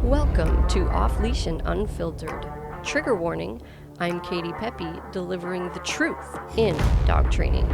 Welcome to Off Leash and Unfiltered. Trigger warning, I'm Katie Pepe, delivering the truth in dog training.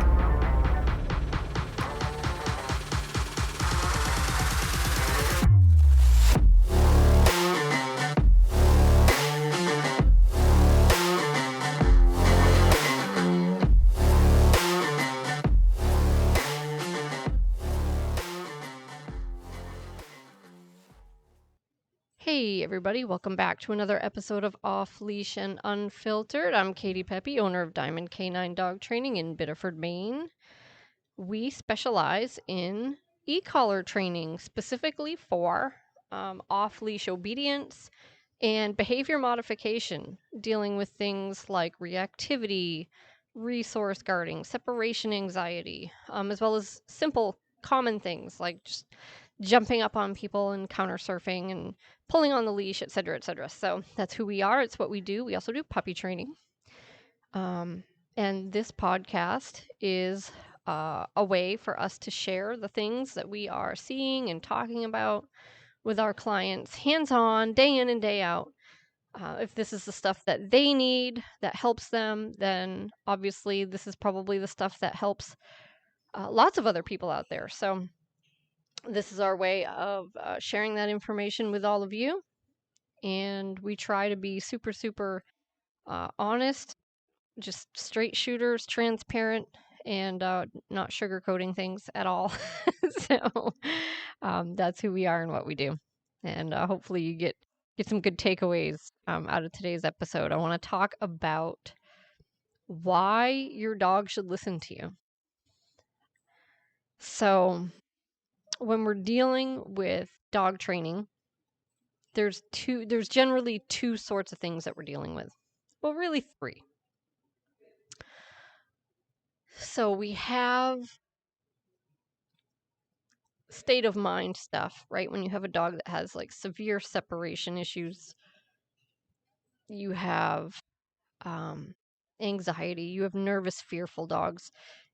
Hey everybody, welcome back to another episode of Off Leash and Unfiltered. I'm Katie Pepe, owner of Diamond Canine Dog Training in Biddeford, Maine. We specialize in e-collar training, specifically for off-leash obedience and behavior modification, dealing with things like reactivity, resource guarding, separation anxiety, as well as simple common things like just jumping up on people and counter surfing and pulling on the leash, etc., etc. So that's who we are. It's what we do. We also do puppy training. And this podcast is a way for us to share the things that we are seeing and talking about with our clients, hands-on, day in and day out. If this is the stuff that they need, that helps them, then obviously this is probably the stuff that helps lots of other people out there. So this is our way of sharing that information with all of you. And we try to be super, super honest, just straight shooters, transparent, and not sugarcoating things at all. So that's who we are and what we do. And hopefully you get some good takeaways out of today's episode. I want to talk about why your dog should listen to you. So when we're dealing with dog training, there's generally two sorts of things that we're dealing with. Well, really three. So we have state of mind stuff, right? When you have a dog that has like severe separation issues, you have anxiety, you have nervous, fearful dogs.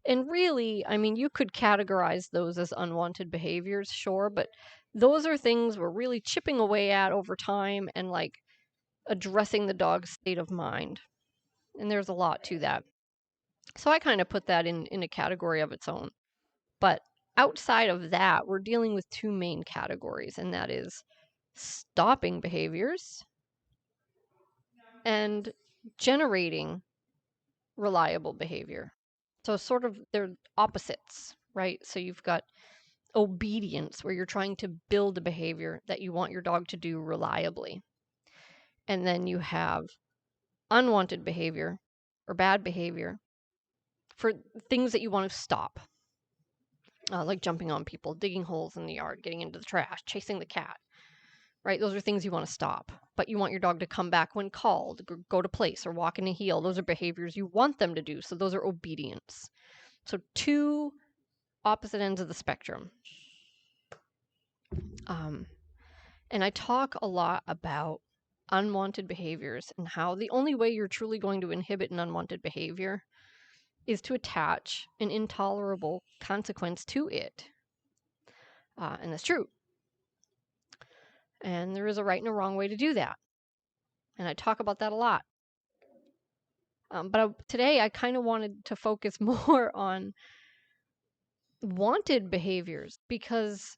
And really, I mean, you could categorize those as unwanted behaviors, sure, but those are things we're really chipping away at over time and like addressing the dog's state of mind. And there's a lot to that. So I kind of put that in a category of its own. But outside of that, we're dealing with two main categories, and that is stopping behaviors and generating reliable behavior. So sort of they're opposites, right? So you've got obedience, where you're trying to build a behavior that you want your dog to do reliably. And then you have unwanted behavior or bad behavior for things that you want to stop. Like jumping on people, digging holes in the yard, getting into the trash, chasing the cat, right? Those are things you want to stop, but you want your dog to come back when called, go to place, or walk in a heel. Those are behaviors you want them to do. So those are obedience. So two opposite ends of the spectrum. And I talk a lot about unwanted behaviors and how the only way you're truly going to inhibit an unwanted behavior is to attach an intolerable consequence to it. And that's true. And there is a right and a wrong way to do that. And I talk about that a lot. But today I kind of wanted to focus more on wanted behaviors because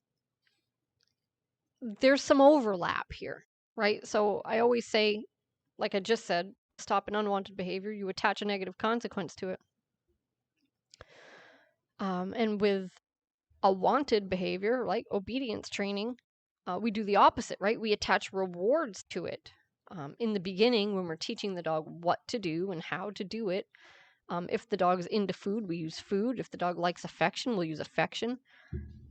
there's some overlap here, right? So I always say, like I just said, stop an unwanted behavior, you attach a negative consequence to it. And with a wanted behavior, like obedience training, we do the opposite, right? We attach rewards to it. In the beginning, when we're teaching the dog what to do and how to do it, if the dog's into food, we use food. If the dog likes affection, we'll use affection.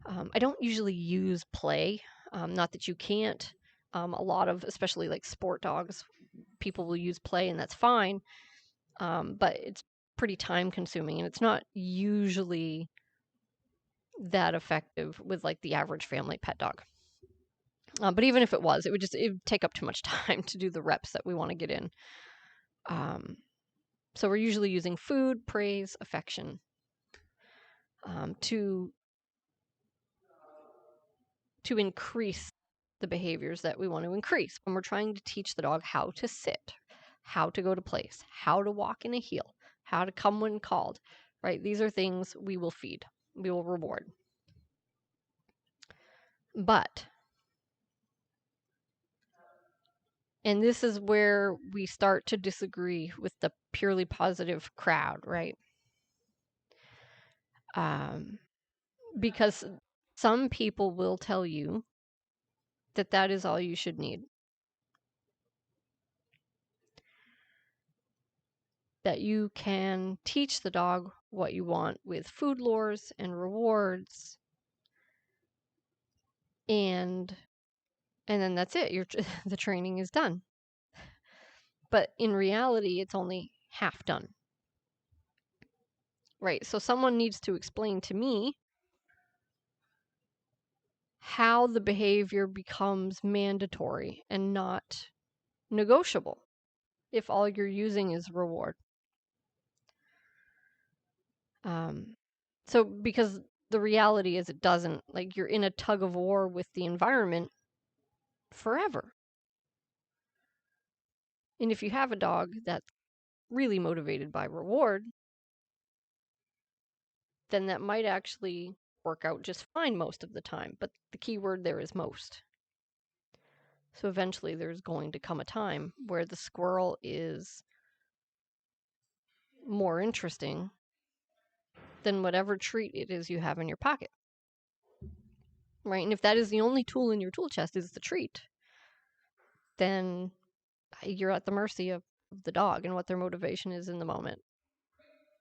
I don't usually use play, not that you can't. A lot of, especially like sport dogs, people will use play, and that's fine. But it's pretty time consuming, and it's not usually that effective with like the average family pet dog. But even if it was, it would take up too much time to do the reps that we want to get in. So we're usually using food, praise, affection to increase the behaviors that we want to increase. When we're trying to teach the dog how to sit, how to go to place, how to walk in a heel, how to come when called, right? These are things we will feed, we will reward. But, and this is where we start to disagree with the purely positive crowd, right? Because some people will tell you that that is all you should need. That you can teach the dog what you want with food lures and rewards, and then that's it. The training is done. But in reality, it's only half done. Right? So someone needs to explain to me how the behavior becomes mandatory and not negotiable if all you're using is reward. So because the reality is it doesn't. Like, you're in a tug of war with the environment forever. And if you have a dog that's really motivated by reward, then that might actually work out just fine most of the time. But the key word there is most. So eventually there's going to come a time where the squirrel is more interesting than whatever treat it is you have in your pocket. Right? And if that is the only tool in your tool chest is the treat, then you're at the mercy of the dog and what their motivation is in the moment.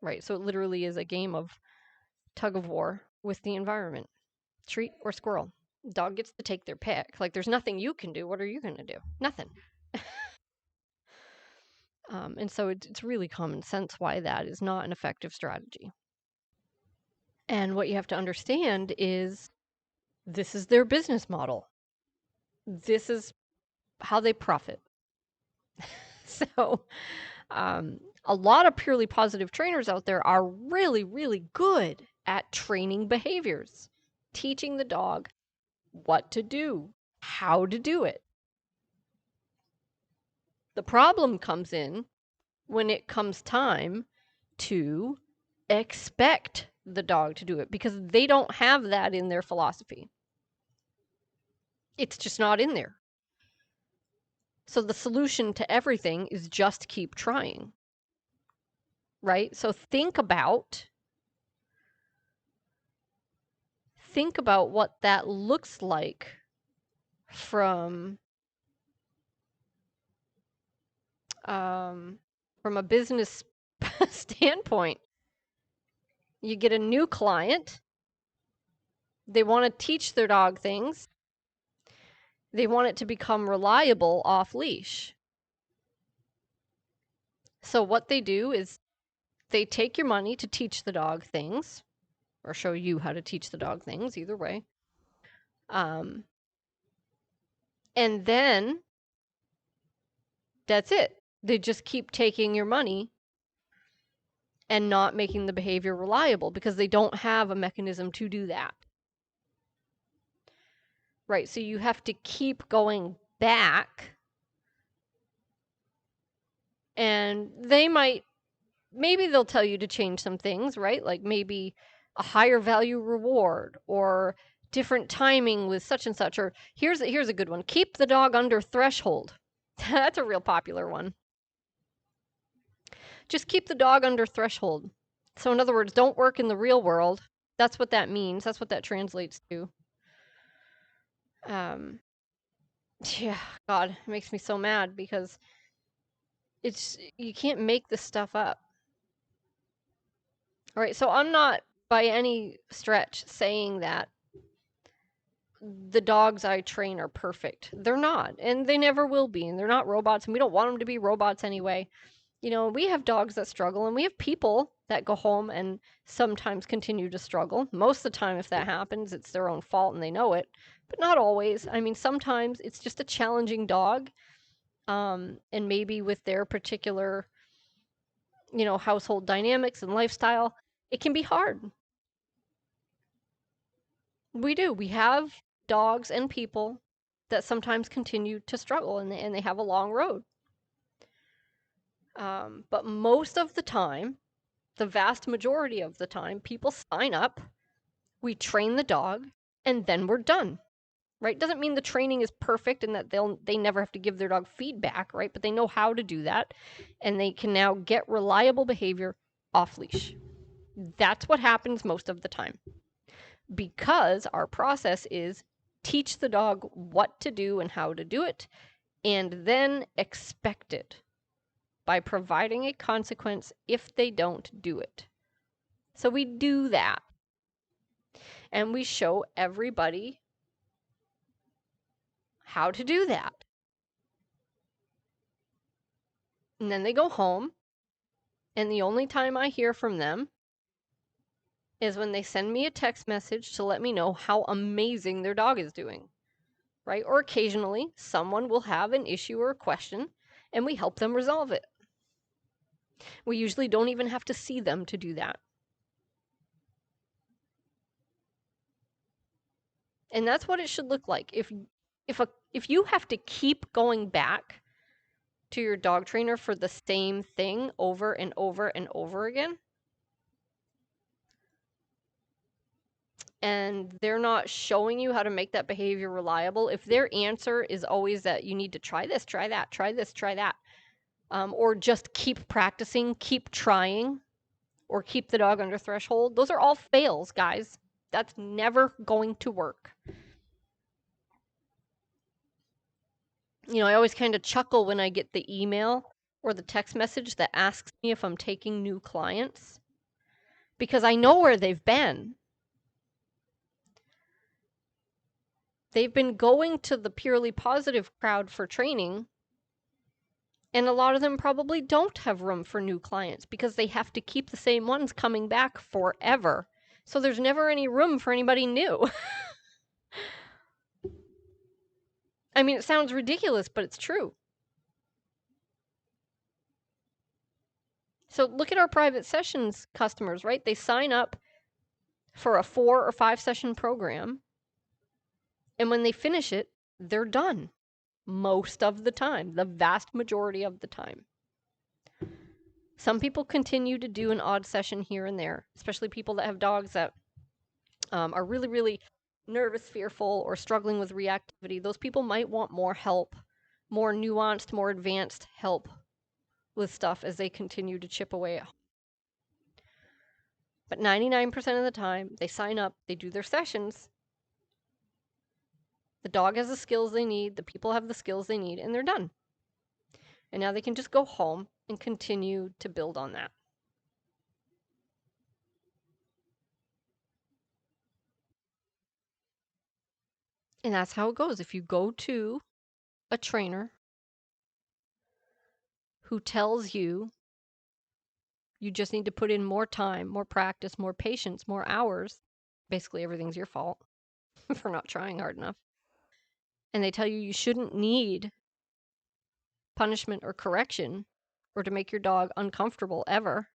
Right? So it literally is a game of tug of war with the environment. Treat or squirrel. Dog gets to take their pick. Like, there's nothing you can do. What are you going to do? Nothing. And so it's really common sense why that is not an effective strategy. And what you have to understand is this is their business model. This is how they profit. So a lot of purely positive trainers out there are really, really good at training behaviors, teaching the dog what to do, how to do it. The problem comes in when it comes time to expect the dog to do it, because they don't have that in their philosophy. It's just not in there. So the solution to everything is just keep trying. Right? So think about what that looks like from a business standpoint. You get a new client. They want to teach their dog things. They want it to become reliable off leash. So what they do is they take your money to teach the dog things, or show you how to teach the dog things, either way. And then that's it. They just keep taking your money and not making the behavior reliable because they don't have a mechanism to do that. Right, so you have to keep going back, and maybe they'll tell you to change some things, right? Like maybe a higher value reward or different timing with such and such. Or here's a good one. Keep the dog under threshold. That's a real popular one. Just keep the dog under threshold. So in other words, don't work in the real world. That's what that means. That's what that translates to. Yeah, God, it makes me so mad because you can't make this stuff up. All right, so I'm not by any stretch saying that the dogs I train are perfect. They're not, and they never will be, and they're not robots, and we don't want them to be robots anyway. You know, we have dogs that struggle, and we have people that go home and sometimes continue to struggle. Most of the time, if that happens, it's their own fault and they know it, but not always. I mean, sometimes it's just a challenging dog, and maybe with their particular, household dynamics and lifestyle, it can be hard. We do. We have dogs and people that sometimes continue to struggle, and they have a long road. But most of the time, the vast majority of the time, people sign up, we train the dog, and then we're done. Right? Doesn't mean the training is perfect and that they never have to give their dog feedback, right? But they know how to do that, and they can now get reliable behavior off leash. That's what happens most of the time, because our process is teach the dog what to do and how to do it, and then expect it by providing a consequence if they don't do it. So we do that, and we show everybody how to do that. And then they go home, and the only time I hear from them is when they send me a text message to let me know how amazing their dog is doing, right? Or occasionally, someone will have an issue or a question, and we help them resolve it. We usually don't even have to see them to do that. And that's what it should look like. If you have to keep going back to your dog trainer for the same thing over and over and over again, and they're not showing you how to make that behavior reliable, if their answer is always that you need to try this, try that, try this, try that, or just keep practicing, keep trying, or keep the dog under threshold, those are all fails, guys. That's never going to work. You know, I always kind of chuckle when I get the email or the text message that asks me if I'm taking new clients, because I know where they've been. They've been going to the purely positive crowd for training, and a lot of them probably don't have room for new clients because they have to keep the same ones coming back forever. So there's never any room for anybody new. I mean, it sounds ridiculous, but it's true. So look at our private sessions customers, right? They sign up for a 4 or 5 session program, and when they finish it, they're done. Most of the time, the vast majority of the time. Some people continue to do an odd session here and there, especially people that have dogs that are really, really nervous, fearful, or struggling with reactivity. Those people might want more help, more nuanced, more advanced help with stuff as they continue to chip away. But 99% of the time, they sign up, they do their sessions. The dog has the skills they need, the people have the skills they need, and they're done. And now they can just go home and continue to build on that. And that's how it goes. If you go to a trainer who tells you you just need to put in more time, more practice, more patience, more hours, basically everything's your fault for not trying hard enough, and they tell you you shouldn't need punishment or correction or to make your dog uncomfortable ever,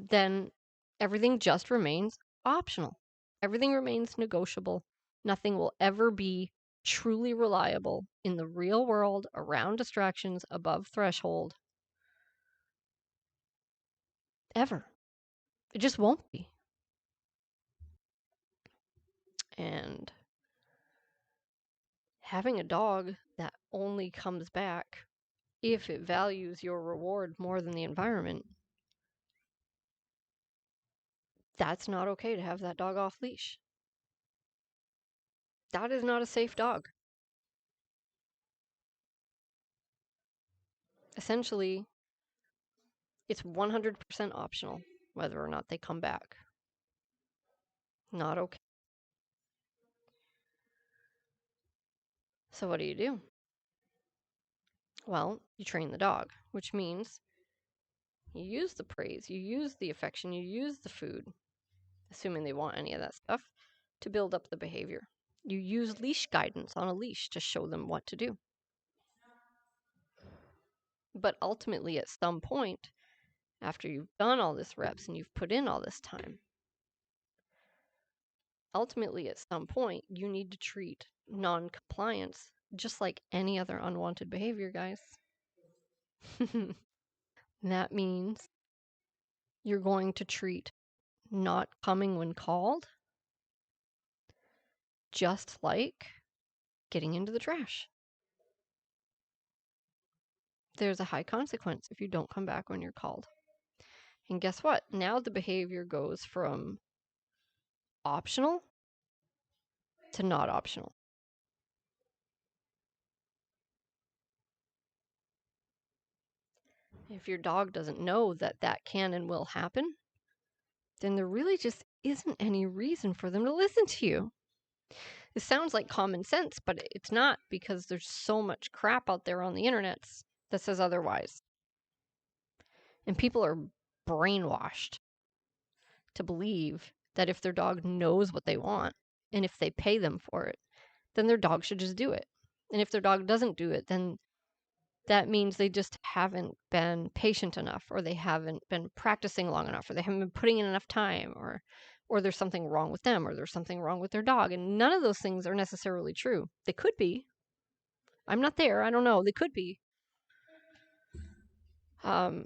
then everything just remains optional. Everything remains negotiable. Nothing will ever be truly reliable in the real world around distractions above threshold. Ever. It just won't be. And having a dog that only comes back if it values your reward more than the environment, that's not okay to have that dog off leash. That is not a safe dog. Essentially, it's 100% optional whether or not they come back. Not okay. So, what do? Well, you train the dog, which means you use the praise, you use the affection, you use the food, assuming they want any of that stuff, to build up the behavior. You use leash guidance on a leash to show them what to do. But ultimately, at some point, after you've done all this reps and you've put in all this time, ultimately, at some point, you need to treat non-compliance just like any other unwanted behavior, guys. That means you're going to treat not coming when called just like getting into the trash. There's a high consequence if you don't come back when you're called. And guess what? Now the behavior goes from optional to not optional. If your dog doesn't know that that can and will happen, then there really just isn't any reason for them to listen to you. It sounds like common sense, but it's not, because there's so much crap out there on the internet that says otherwise. And people are brainwashed to believe that if their dog knows what they want and if they pay them for it, then their dog should just do it. And if their dog doesn't do it, then that means they just haven't been patient enough, or they haven't been practicing long enough, or they haven't been putting in enough time, or there's something wrong with them, or there's something wrong with their dog. And none of those things are necessarily true. They could be. I'm not there. I don't know. They could be. But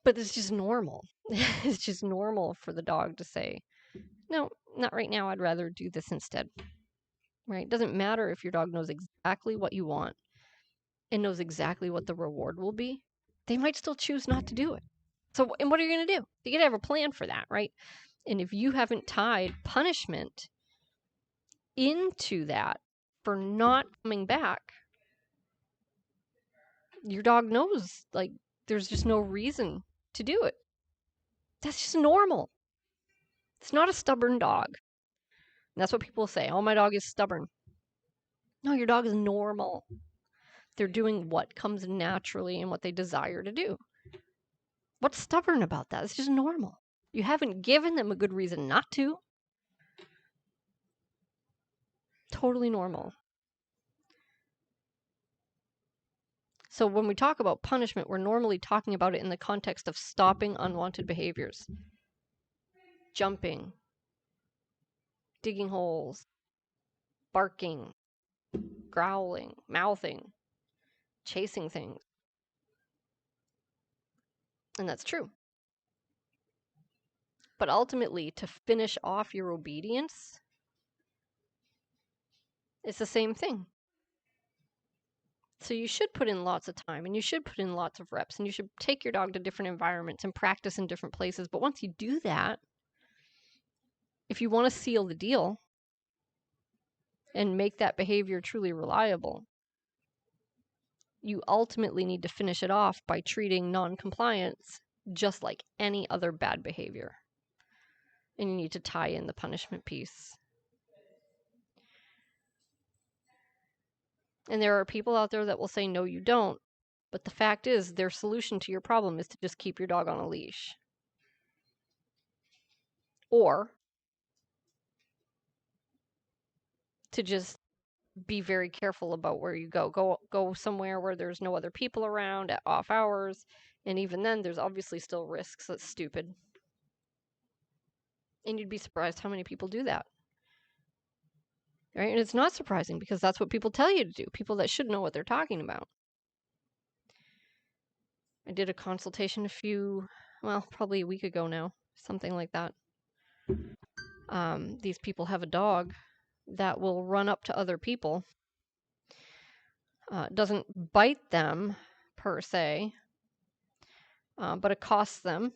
it's just normal. It's just normal for the dog to say, no, not right now. I'd rather do this instead. Right? It doesn't matter if your dog knows exactly what you want and knows exactly what the reward will be. They might still choose not to do it. So, and what are you going to do? You got to have a plan for that, right? And if you haven't tied punishment into that for not coming back, your dog knows, like, there's just no reason to do it. That's just normal. It's not a stubborn dog. And that's what people say. Oh, my dog is stubborn. No, your dog is normal. They're doing what comes naturally and what they desire to do. What's stubborn about that? It's just normal. You haven't given them a good reason not to. Totally normal. So when we talk about punishment, we're normally talking about it in the context of stopping unwanted behaviors. Jumping, digging holes, barking, growling, mouthing, chasing things. And that's true. But ultimately, to finish off your obedience, it's the same thing. So you should put in lots of time, and you should put in lots of reps, and you should take your dog to different environments and practice in different places. But once you do that, if you want to seal the deal and make that behavior truly reliable, you ultimately need to finish it off by treating non-compliance just like any other bad behavior. And you need to tie in the punishment piece. And there are people out there that will say, no, you don't. But the fact is, their solution to your problem is to just keep your dog on a leash. Or to just be very careful about where you go. Go somewhere where there's no other people around at off hours. And even then, there's obviously still risks. That's stupid. And you'd be surprised how many people do that. Right? And it's not surprising, because that's what people tell you to do. People that should know what they're talking about. I did a consultation probably a week ago now, something like that. These people have a dog that will run up to other people. Doesn't bite them per se, but accosts them,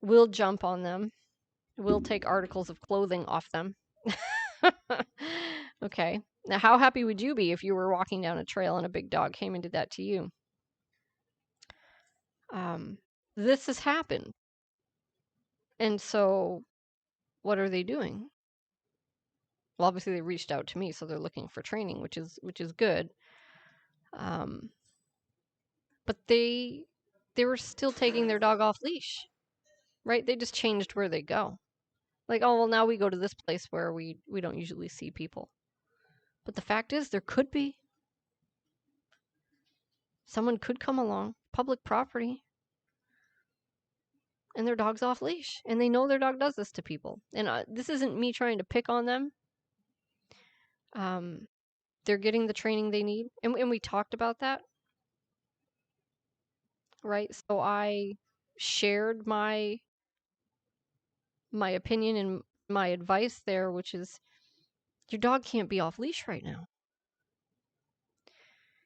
will jump on them, will take articles of clothing off them. Okay. Now, how happy would you be if you were walking down a trail and a big dog came and did that to you? This has happened. And so what are they doing? Well, obviously they reached out to me, so they're looking for training, which is good. But they were still taking their dog off leash, right? They just changed where they go. Like, oh, well, now we go to this place where we don't usually see people. But the fact is, there could be. Someone could come along, public property. and their dog's off leash, and they know their dog does this to people. And this isn't me trying to pick on them. They're getting the training they need, and we talked about that, right? So I shared my opinion and my advice there, which is your dog can't be off leash right now.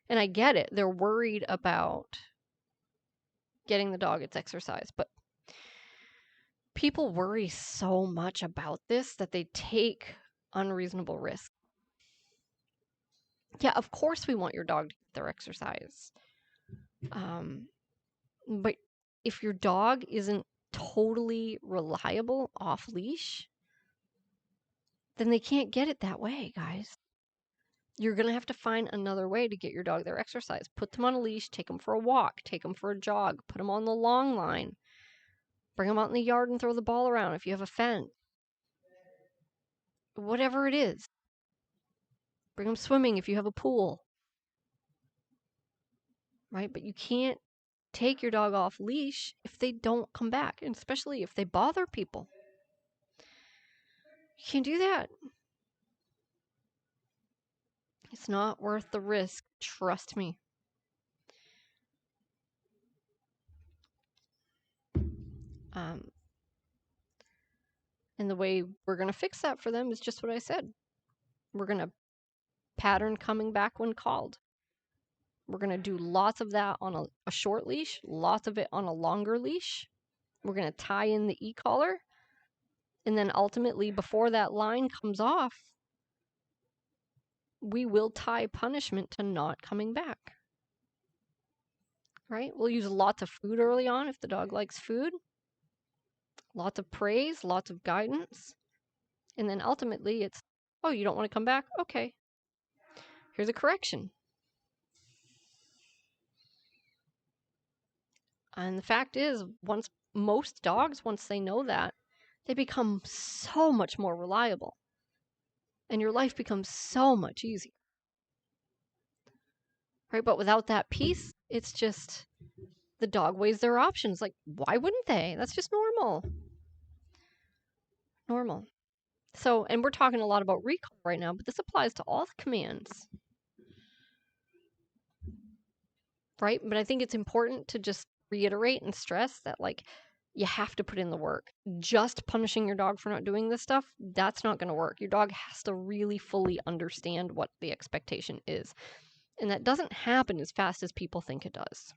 And I get it. They're worried about getting the dog its exercise, but people worry so much about this that they take unreasonable risks. Yeah, of course we want your dog to get their exercise. But if your dog isn't totally reliable off leash, then they can't get it that way, guys. You're going to have to find another way to get your dog their exercise. Put them on a leash, take them for a walk, take them for a jog, put them on the long line, bring them out in the yard and throw the ball around if you have a fence. Whatever it is. Bring them swimming if you have a pool. Right? But you can't take your dog off leash if they don't come back, and especially if they bother people. You can't do that. It's not worth the risk. Trust me. And the way we're going to fix that for them is just what I said. We're going to pattern coming back when called. We're going to do lots of that on a short leash, lots of it on a longer leash. We're going to tie in the e-collar. And then ultimately, before that line comes off, we will tie punishment to not coming back. Right? We'll use lots of food early on if the dog likes food. Lots of praise, lots of guidance. And then ultimately it's, oh, you don't want to come back? Okay. Here's a correction. And the fact is, most dogs, once they know that, they become so much more reliable. And your life becomes so much easier. Right? But without that piece, it's just the dog weighs their options. Like, why wouldn't they? That's just normal. Normal. So, and we're talking a lot about recall right now, but this applies to all the commands. Right? But I think it's important to just reiterate and stress that, like, you have to put in the work. Just punishing your dog for not doing this stuff, that's not going to work. Your dog has to really fully understand what the expectation is. And that doesn't happen as fast as people think it does.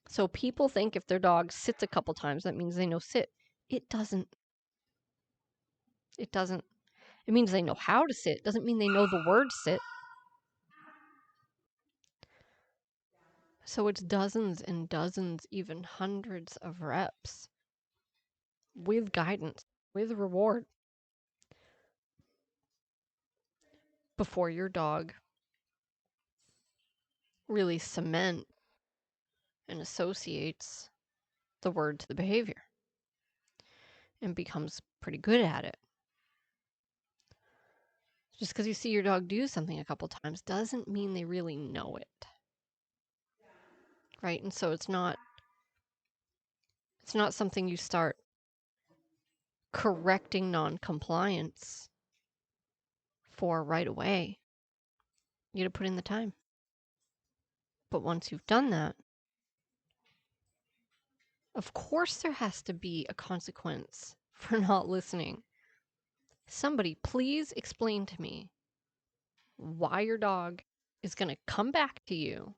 So people think if their dog sits a couple times, that means they know sit. It doesn't. It doesn't. It means they know how to sit. It doesn't mean they know the word sit. So it's dozens and dozens, even hundreds of reps with guidance, with reward, before your dog really cements and associates the word to the behavior and becomes pretty good at it. Just because you see your dog do something a couple times doesn't mean they really know it. Right? And so it's not something you start correcting non-compliance for right away. You got to put in the time. But once you've done that, of course there has to be a consequence for not listening. Somebody please explain to me why your dog is going to come back to you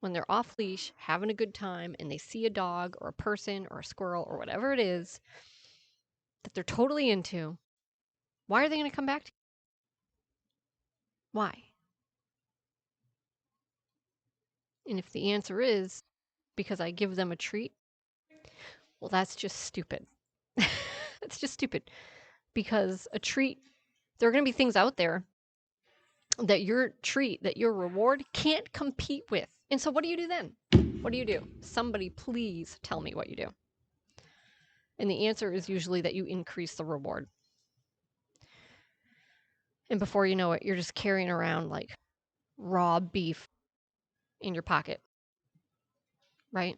when they're off leash, having a good time, and they see a dog or a person or a squirrel or whatever it is that they're totally into. Why are they going to come back to you? Why? And if the answer is because I give them a treat, well, that's just stupid. It's just stupid. Because a treat, there are going to be things out there that your treat, that your reward can't compete with. And so what do you do then? What do you do? Somebody please tell me what you do. And the answer is usually that you increase the reward. And before you know it, you're just carrying around like raw beef in your pocket. right?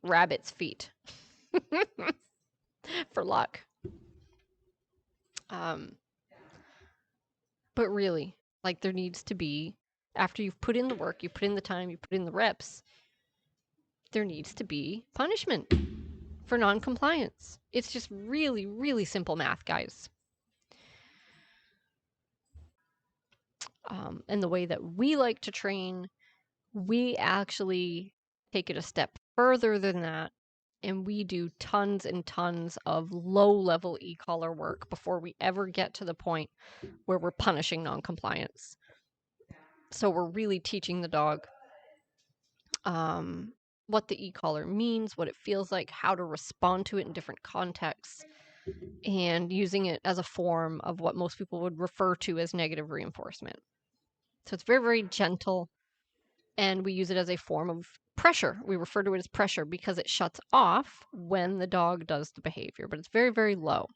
Rabbit's feet for luck. But really, like there needs to be, after you've put in the work, you put in the time, you put in the reps, there needs to be punishment for non-compliance. It's just really, really simple math, guys. And the way that we like to train, we actually take it a step further than that. And we do tons and tons of low-level e-collar work before we ever get to the point where we're punishing non-compliance. So we're really teaching the dog what the e-collar means, what it feels like, how to respond to it in different contexts, and using it as a form of what most people would refer to as negative reinforcement. So it's very, very gentle, and we use it as a form of pressure. We refer to it as pressure because it shuts off when the dog does the behavior, but it's very, very low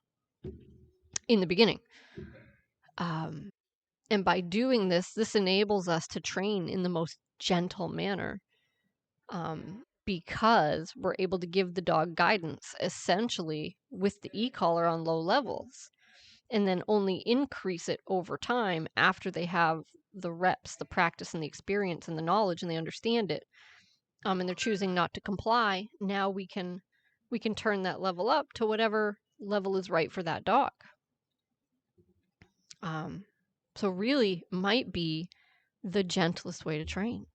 in the beginning. And by doing this, this enables us to train in the most gentle manner. Because we're able to give the dog guidance essentially with the e-collar on low levels, and then only increase it over time after they have the reps, the practice, and the experience, and the knowledge, and they understand it. And they're choosing not to comply. Now we can turn that level up to whatever level is right for that dog. So really might be the gentlest way to train.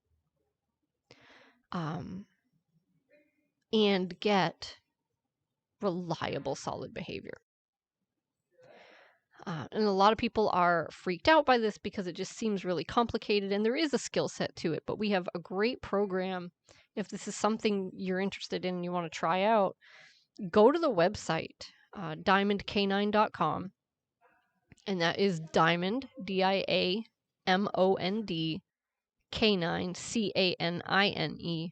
And get reliable, solid behavior. And a lot of people are freaked out by this because it just seems really complicated, and there is a skill set to it, but we have a great program. If this is something you're interested in and you want to try out, go to the website, diamondcanine.com, and that is diamond, DIAMOND, canine, CANINE.com.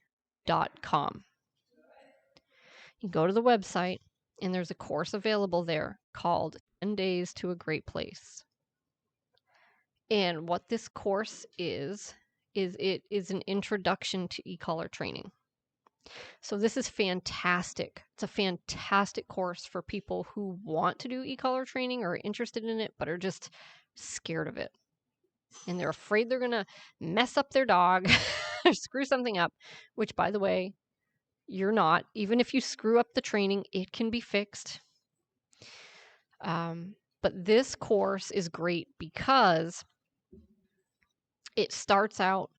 You go to the website, and there's a course available there called 10 Days to a Great Place. And what this course is it is an introduction to e-collar training. So this is fantastic. It's a fantastic course for people who want to do e-collar training or are interested in it, but are just scared of it. And they're afraid they're going to mess up their dog or screw something up, which, by the way, you're not. Even if you screw up the training, it can be fixed. But this course is great because it starts out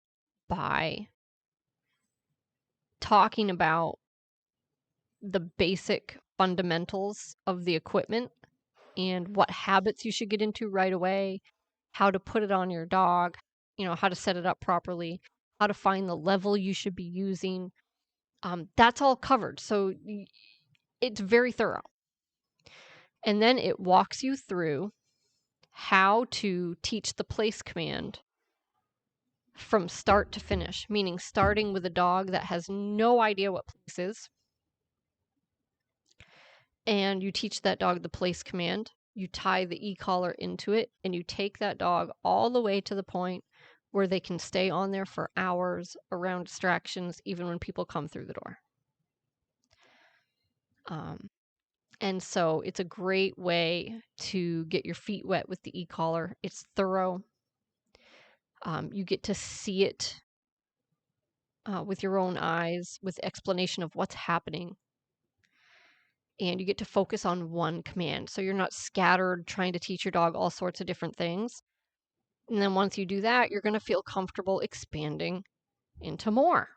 by talking about the basic fundamentals of the equipment and what habits you should get into right away, how to put it on your dog, how to set it up properly, how to find the level you should be using. That's all covered. So it's very thorough. And then it walks you through how to teach the place command from start to finish, meaning starting with a dog that has no idea what place is. And you teach that dog the place command. You tie the e-collar into it, and you take that dog all the way to the point where they can stay on there for hours around distractions, even when people come through the door. And so it's a great way to get your feet wet with the e-collar. It's thorough. You get to see it with your own eyes, with explanation of what's happening. And you get to focus on one command. So you're not scattered trying to teach your dog all sorts of different things. And then once you do that, you're going to feel comfortable expanding into more.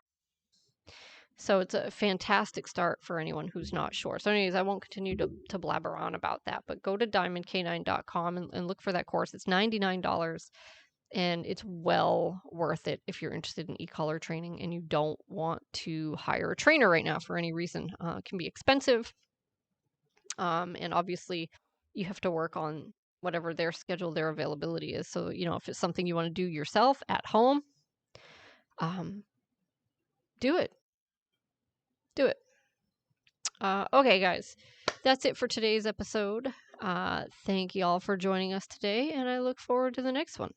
So it's a fantastic start for anyone who's not sure. So anyways, I won't continue to blabber on about that, but go to diamondcanine.com and look for that course. It's $99, and it's well worth it if you're interested in e-collar training and you don't want to hire a trainer right now for any reason. It can be expensive. And obviously you have to work on whatever their schedule, their availability is. So, if it's something you want to do yourself at home, do it. Do it. Okay, guys, that's it for today's episode. Thank you all for joining us today, and I look forward to the next one.